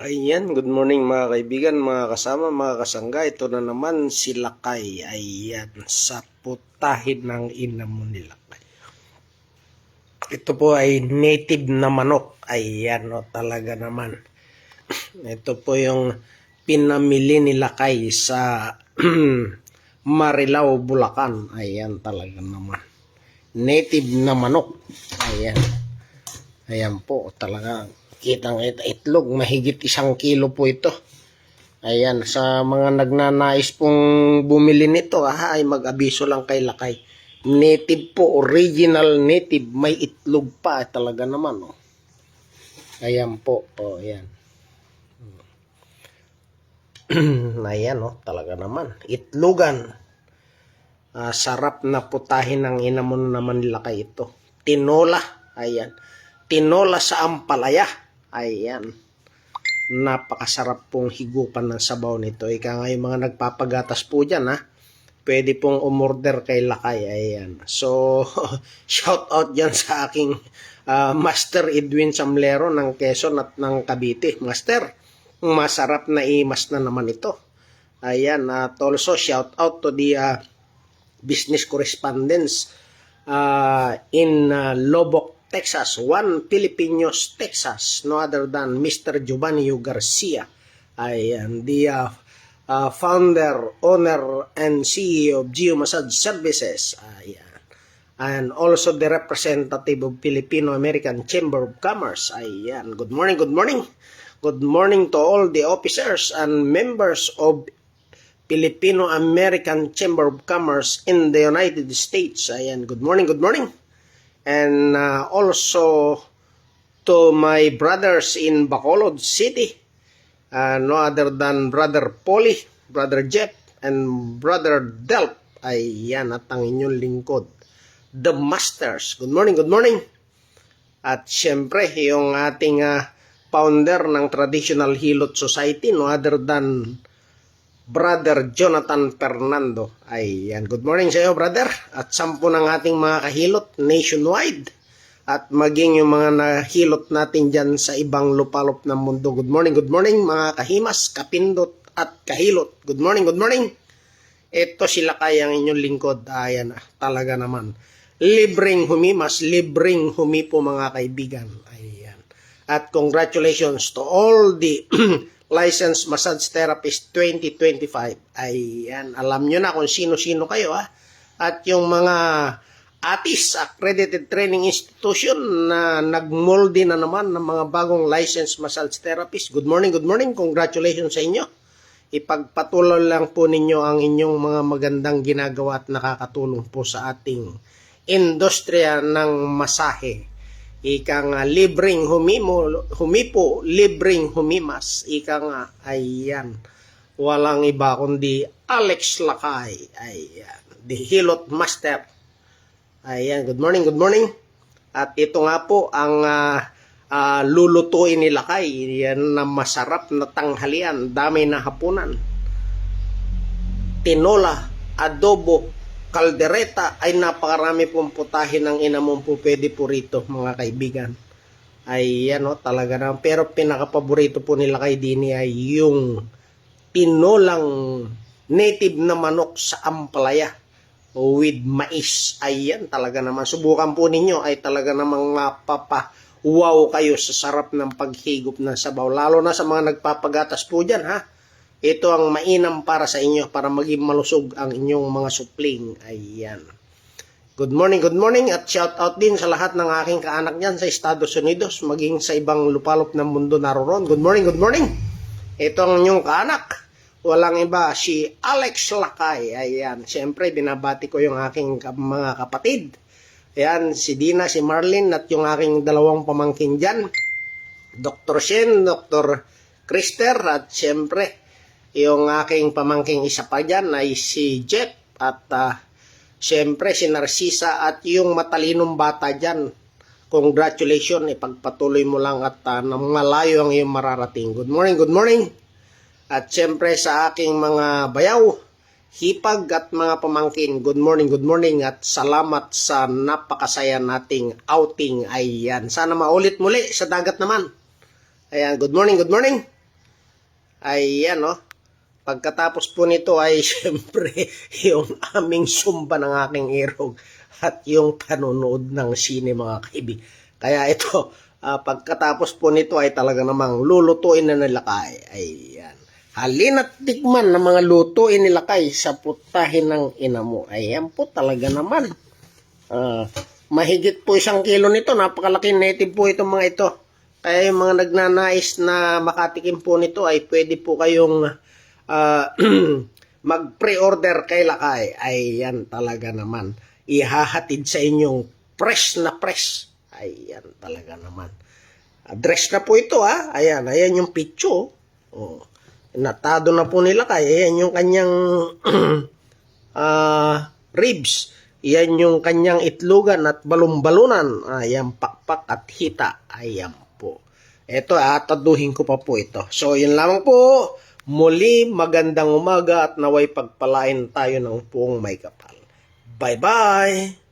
Ayan, good morning mga kaibigan, mga kasama, mga kasangga. Ito na naman si Lakay. Ayan, sa putahin ng ina mo ni Lakay. Ito po ay native na manok. Ayan, o talaga naman. Ito po yung pinamili ni Lakay sa Marilao, Bulacan. Ayan, talaga naman. Native na manok. Ayan. Ayan po, talaga. Kitang itlog, mahigit 1 kilo po ito. Ayan, sa mga nagnanais pong bumili nito, ay mag-abiso lang kay Lakay. Native po, original native, may itlog pa, talaga naman. Oh. Ayan po, oh, ayan. Ayan, oh, talaga naman. Itlogan. Sarap na putahin ng ina mo naman ni Lakay ito. Tinola, ayan. Tinola sa ampalaya. Ayan. Napakasarap pong higupan ng sabaw nito. Ika nga yung mga nagpapagatas po dyan, ha. Pwede pong umorder kay Lakay. Ayan. So, shout out dyan sa aking Master Edwin Samlero ng Quezon at ng Cavite. Master, masarap na imas na naman ito. Ayan. At also, shout out to the business correspondents in Lubbock, Texas, One Filipinos, Texas, no other than Mr. Giovanni Garcia. I am the founder, owner, and CEO of Geo Massage Services. And also the representative of Filipino-American Chamber of Commerce. Ayan. Good morning, good morning. Good morning to all the officers and members of Filipino-American Chamber of Commerce in the United States. Ayan. Good morning, good morning. And also to my brothers in Bacolod City, no other than Brother Polly, Brother Jeff, and Brother Delp. Ayan, at ang inyong lingkod, The Masters. Good morning, good morning. At syempre, yung ating founder ng Traditional Hilot Society, no other than Brother Jonathan Fernando. Ayan. Good morning sa iyo, brother. At 10 ng ating mga kahilot nationwide. At maging yung mga nahilot natin dyan sa ibang lupalop ng mundo. Good morning, mga kahimas, kapindot, at kahilot. Good morning, good morning. Ito sila kaya ang inyong lingkod. Ayan, talaga naman. Libreng humimas, libreng humipo mga kaibigan. Ayan. At congratulations to all the Licensed Massage Therapist 2025. Ayan, alam nyo na kung sino-sino kayo, ha. At yung mga ATIS, Accredited Training Institution, na nagmolde na naman ng mga bagong Licensed Massage Therapist. Good morning, congratulations sa inyo. Ipagpatuloy lang po ninyo ang inyong mga magandang ginagawa at nakakatulong po sa ating industriya ng masahe. Ika nga, libreng humipo, libreng humimas. Ika nga, ayan. Walang iba kundi Alex Lakay. Ayan. The Hilot Master. Ayan, good morning, good morning. At ito nga po ang lulutuin ni Lakay. Yan na masarap na tanghalian. Dami na hapunan. Tinola, adobo, kaldereta, ay napakarami pong putahin ng ina mo po pwede po rito mga kaibigan. Ay ano talaga na. Pero pinakapaborito po nila kay Dini ay yung tinolang native na manok sa ampalaya with mais. Ayan talaga naman. Subukan po ninyo ay talaga namang wow kayo sa sarap ng paghigop ng sabaw. Lalo na sa mga nagpapagatas po dyan, ha. Ito ang mainam para sa inyo para maging malusog ang inyong mga supling. Ayan. Good morning at shout out din sa lahat ng aking kaanak niyan sa Estados Unidos, maging sa ibang lupalop ng mundo naroon. Good morning. Ito ang inyong kaanak. Walang iba, si Alex Lakay. Ayan. Siyempre, binabati ko yung aking mga kapatid. Ayan, si Dina, si Marlene, at yung aking dalawang pamangkin dyan. Dr. Shen, Dr. Krister, at siyempre, yung aking pamangking isa pa dyan ay si Jeff at siyempre si Narcisa at yung matalinong bata dyan. Congratulations, ipagpatuloy mo lang at malayo ang iyong mararating. Good morning. At siyempre sa aking mga bayaw, hipag at mga pamangkin, good morning at salamat sa napakasaya nating outing. Ayan, sana maulit muli sa dagat naman. Ayan, good morning. Ayan, no? Pagkatapos po nito ay siyempre yung aming sumba ng aking irog at yung panonood ng sine, mga kaibigan. Kaya ito, pagkatapos po nito ay talaga namang lulutuin na nila Kay. Ayan. Halina't tikman ng mga lutuin nila Kay sa putahin ng ina mo. Ayan po talaga naman. Mahigit po 1 kilo nito. Napakalaki native po itong mga ito. Kaya yung mga nagnanais na makatikim po nito ay pwede po kayong mag-pre-order kay Lakay. Ayan talaga naman. Ihahatid sa inyong fresh na fresh. Ayan talaga naman. Address na po ito ha. Ayan yung picture. Oh. Natado na po nila Kay. Ayan yung kanyang ribs. Ayan yung kanyang itlogan at balon-balunan. Ayan pakpak at hita. Ayan po. Ito ataduhin ko pa po ito. So yun lamang po. Muli magandang umaga at naway pagpalain tayo ng puong may kapal. Bye-bye!